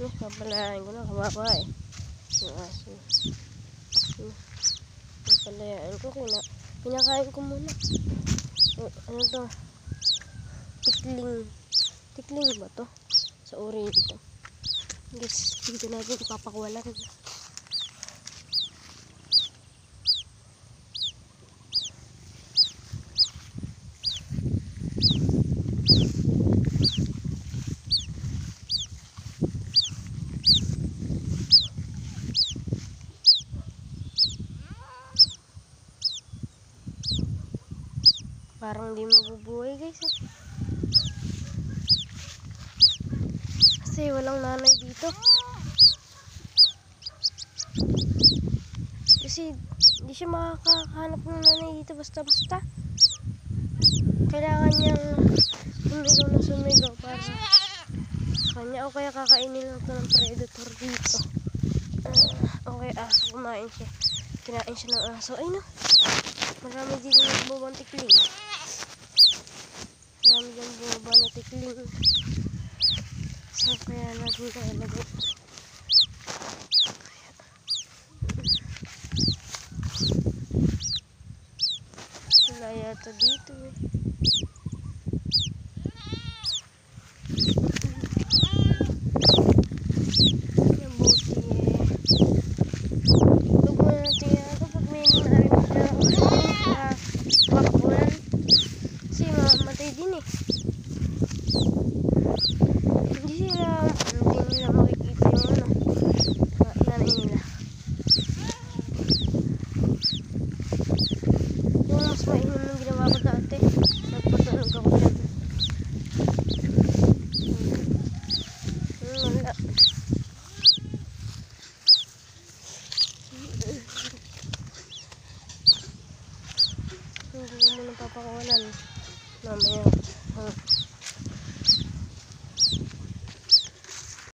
Papalayain ko na, kawawa eh. Yung aso. Papalayain ko, kinakain ko muna. Ano to? Tikling. Tikling ba to? Sa uri nito. Guys, dito natin ipapakawalan. Parang hindi mabubuhay guys eh. Kasi walang nanay dito. Kasi hindi siya makakahanap ng nanay dito basta-basta. Kailangan niyang sumigaw na sumigaw para sa kanya. O kaya kakainin lang ito ng predator dito. O kaya aso, kumain siya. Kinain siya ng aso. Ay no, marami dito nagbubang tikling. Marami dyan bumaba na tikling. So kaya natin tayo lagay. Wala yata dito eh. Yung buti eh. Huwag mo natin ito pag may narinig na bakbulan. Kasi mamamatay din eh. Hindi nila makikita yung nanay nila. Yung mas mainom yung ginawa ko dati. Nagpatunog ako dyan. Wala. Hindi ko muna papakawalan. Mamaya.